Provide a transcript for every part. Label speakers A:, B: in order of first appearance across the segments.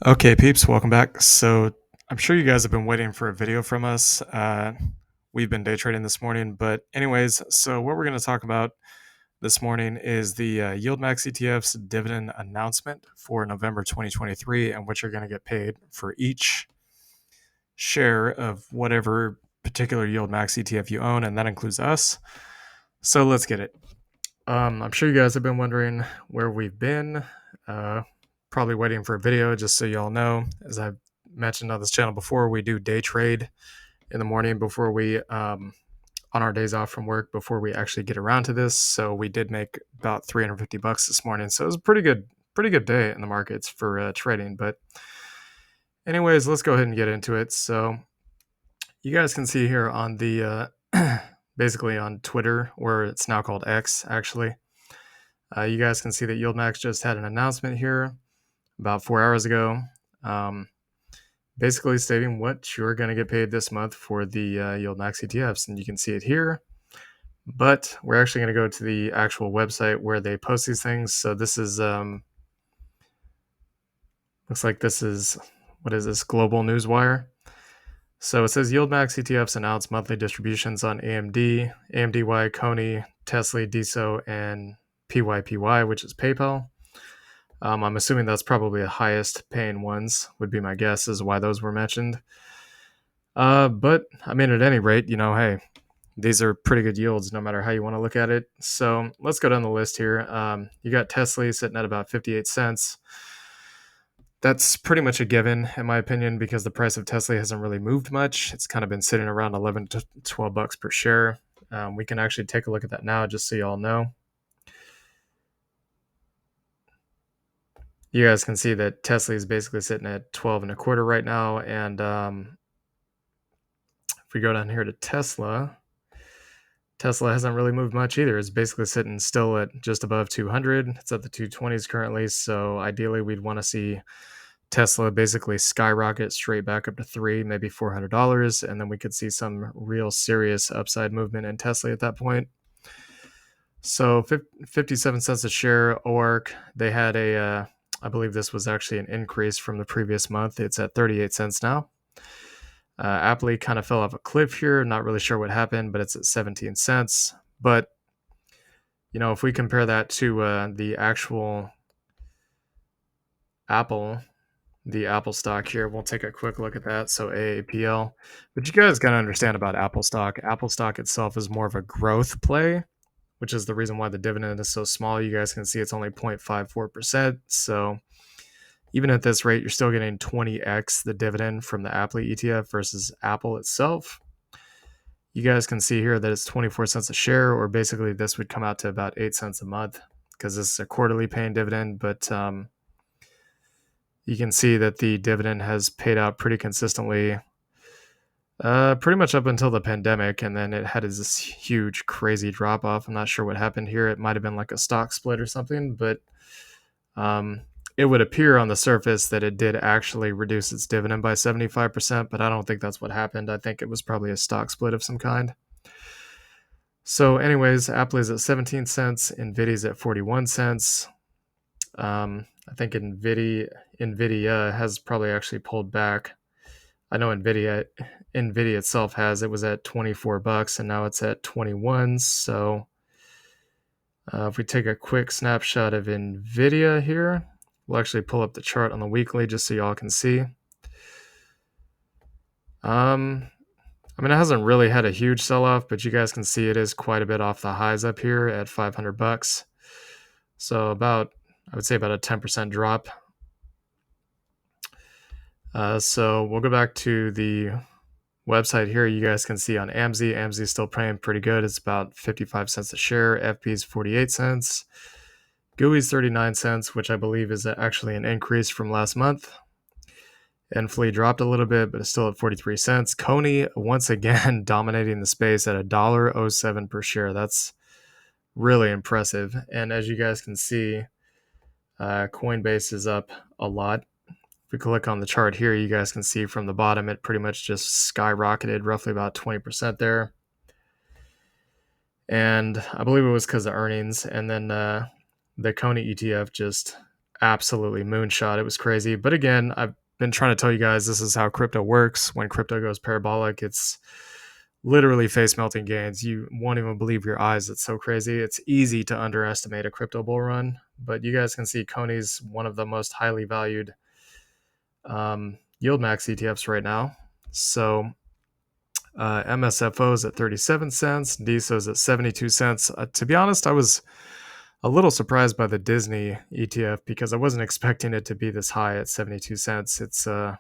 A: Okay, peeps, welcome back. So I'm sure you guys have been waiting for a video from us. We've been day trading this morning, but anyways, so what we're going to talk about this morning is the YieldMax ETFs dividend announcement for November 2023 and what you're going to get paid for each share of whatever particular YieldMax ETF you own, and that includes us. So let's get it. I'm sure you guys have been wondering where we've been. Probably waiting for a video, just so y'all know. As I've mentioned on this channel before, we do day trade in the morning before we, on our days off from work, before we actually get around to this. So we did make about $350 this morning. So it was a pretty good day in the markets for trading. But anyways, let's go ahead and get into it. So you guys can see here on the basically on Twitter, or it's now called X, actually. You guys can see that YieldMax just had an announcement here about 4 hours ago, basically stating what you're going to get paid this month for the YieldMax ETFs, and you can see it here. But we're actually going to go to the actual website where they post these things. So this is looks like this is, what is this, Global Newswire. So it says YieldMax ETFs announce monthly distributions on AMD, AMDY, Coney, Tesla, DSO, and PYPY, which is PayPal. I'm assuming that's probably the highest paying ones, would be my guess, is why those were mentioned. But I mean, at any rate, hey, these are pretty good yields no matter how you want to look at it. So let's go down the list here. You got Tesla sitting at about 58 cents. That's pretty much a given, in my opinion, because the price of Tesla hasn't really moved much. It's kind of been sitting around 11 to 12 bucks per share. We can actually take a look at that now, just so you all know. You guys can see that Tesla is basically sitting at 12 and a quarter right now. And if we go down here to Tesla hasn't really moved much either. It's basically sitting still at just above 200. It's at the 220s currently. So ideally, we'd want to see Tesla basically skyrocket straight back up to maybe $400. And then we could see some real serious upside movement in Tesla at that point. So 57 cents a share. ORC, they had I believe this was actually an increase from the previous month. It's at 38 cents now. Apple kind of fell off a cliff here. Not really sure what happened, but it's at 17 cents. But, if we compare that to the actual Apple, the Apple stock here, we'll take a quick look at that. So AAPL. But you guys got to understand about Apple stock. Apple stock itself is more of a growth play, which is the reason why the dividend is so small. You guys can see it's only 0.54%. So even at this rate, you're still getting 20x the dividend from the Apple ETF versus Apple itself. You guys can see here that it's 24 cents a share, or basically this would come out to about 8 cents a month because this is a quarterly paying dividend. But you can see that the dividend has paid out pretty consistently, pretty much up until the pandemic, and then it had this huge, crazy drop off. I'm not sure what happened here. It might have been like a stock split or something, but it would appear on the surface that it did actually reduce its dividend by 75%, but I don't think that's what happened. I think it was probably a stock split of some kind. So anyways, Apple is at 17 cents, Nvidia's at 41 cents. I think Nvidia has probably actually pulled back. I know Nvidia itself has. It was at 24 bucks and now it's at 21. So if we take a quick snapshot of Nvidia here, we'll actually pull up the chart on the weekly just so y'all can see. It hasn't really had a huge sell-off, but you guys can see it is quite a bit off the highs up here at 500 bucks. So I would say about a 10% drop. So we'll go back to the website here. You guys can see on AMZ is still paying pretty good. It's about 55 cents a share. FP is 48 cents. GUI's 39 cents, which I believe is actually an increase from last month. Enflea dropped a little bit, but it's still at 43 cents. Coney, once again, dominating the space at $1.07 per share. That's really impressive. And as you guys can see, Coinbase is up a lot. If we click on the chart here, you guys can see from the bottom, it pretty much just skyrocketed roughly about 20% there. And I believe it was because of earnings. And then the Coney ETF just absolutely moonshot. It was crazy. But again, I've been trying to tell you guys this is how crypto works. When crypto goes parabolic, it's literally face melting gains. You won't even believe your eyes. It's so crazy. It's easy to underestimate a crypto bull run, but you guys can see Coney's one of the most highly valued YieldMax ETFs right now. So MSFO is at 37 cents, DSO is at 72 cents. To be honest, I was a little surprised by the Disney ETF because I wasn't expecting it to be this high at 72 cents. It's a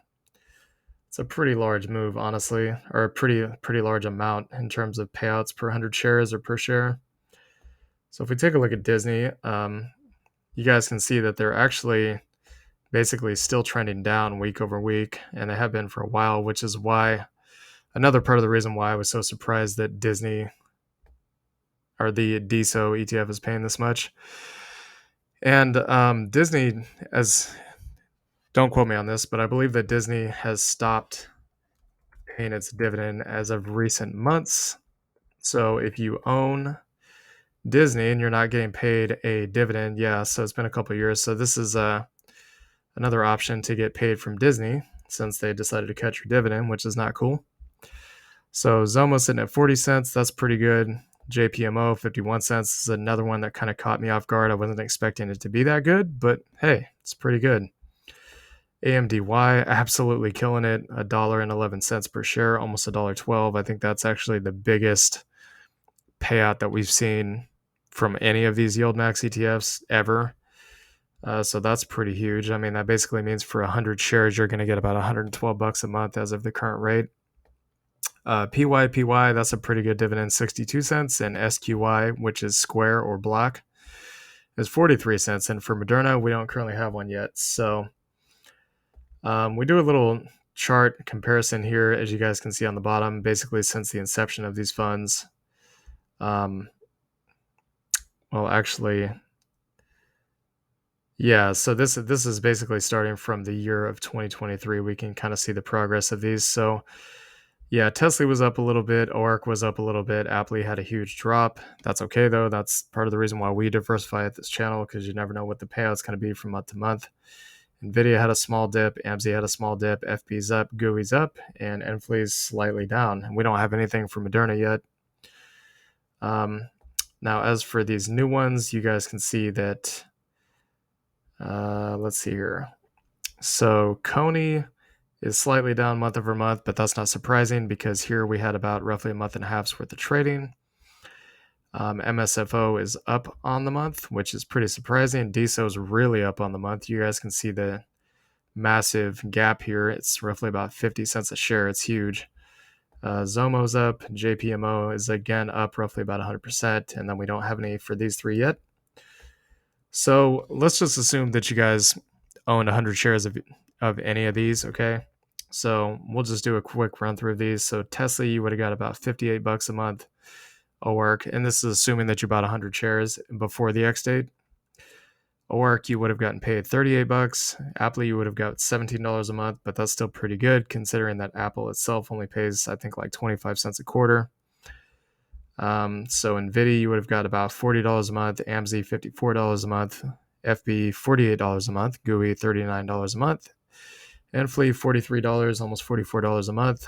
A: pretty large move, honestly, or a pretty large amount in terms of payouts per 100 shares or per share. So if we take a look at Disney, you guys can see that they're actually basically still trending down week over week, and they have been for a while, which is why another part of the reason why I was so surprised that Disney or the DSO ETF is paying this much. And Disney, as don't quote me on this, but I believe that Disney has stopped paying its dividend as of recent months. So if you own Disney and you're not getting paid a dividend, yeah, so it's been a couple of years. So this is another option to get paid from Disney since they decided to cut your dividend, which is not cool. So Zomo sitting at 40 cents, that's pretty good. JPMO 51 cents is another one that kind of caught me off guard. I wasn't expecting it to be that good, but hey, it's pretty good. AMDY absolutely killing it, $1.11 per share, almost $1.12. I think that's actually the biggest payout that we've seen from any of these YieldMax ETFs ever. So that's pretty huge. I mean, that basically means for 100 shares, you're going to get about $112 a month as of the current rate. PYPY, that's a pretty good dividend, 62 cents. And SQY, which is Square or Block, is 43 cents. And for Moderna, we don't currently have one yet. So we do a little chart comparison here, as you guys can see on the bottom, basically since the inception of these funds. Well, actually, yeah, so this is basically starting from the year of 2023. We can kind of see the progress of these. So yeah, Tesla was up a little bit, ORC was up a little bit, Apple had a huge drop. That's okay though. That's part of the reason why we diversify at this channel, because you never know what the payout's going to be from month to month. Nvidia had a small dip, AMZ had a small dip, FB's up, GUI's up, and Enflee's slightly down. We don't have anything for Moderna yet. Now, as for these new ones, you guys can see that, let's see here. So Coney is slightly down month over month, but that's not surprising because here we had about roughly a month and a half's worth of trading. MSFO is up on the month, which is pretty surprising. DSO is really up on the month. You guys can see the massive gap here. It's roughly about 50 cents a share. It's huge. Zomo's up. JPMO is again up roughly about 100%. And then we don't have any for these three yet. So let's just assume that you guys owned 100 shares of any of these, okay? So we'll just do a quick run through of these. So Tesla, you would have got about $58 a month. ORC, and this is assuming that you bought 100 shares before the X date. ORC, you would have gotten paid $38. Apple, you would have got $17 a month, but that's still pretty good considering that Apple itself only pays, I think, like 25 cents a quarter. So Nvidia, you would have got about $40 a month, AMZ $54 a month, FB $48 a month, GUI $39 a month, Enflee $43, almost $44 a month.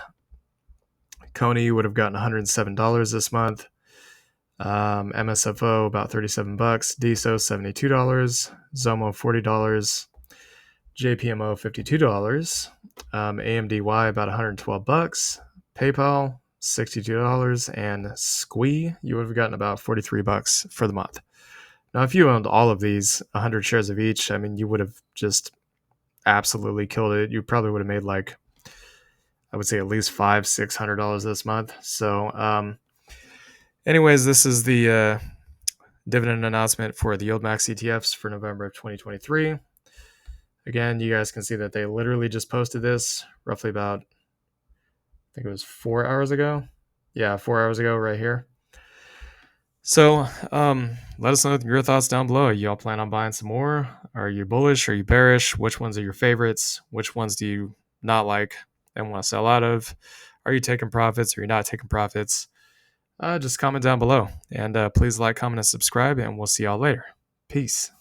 A: Coney, you would have gotten $107 this month. MSFO about $37, DSO $72, Zomo $40, JPMO $52, AMDY about $112, PayPal $62, and Squee you would have gotten about $43 for the month. Now, if you owned all of these, 100 shares of each, I mean, you would have just absolutely killed it. You probably would have made like, I would say at least $500-$600 this month. So, anyways, this is the dividend announcement for the YieldMax ETFs for November of 2023. Again, you guys can see that they literally just posted this roughly about, I think it was 4 hours ago. Yeah, 4 hours ago right here. So let us know your thoughts down below. Y'all plan on buying some more? Are you bullish? Are you bearish? Which ones are your favorites? Which ones do you not like and want to sell out of? Are you taking profits? Or are you not taking profits? Just comment down below. And please like, comment, and subscribe, and we'll see y'all later. Peace.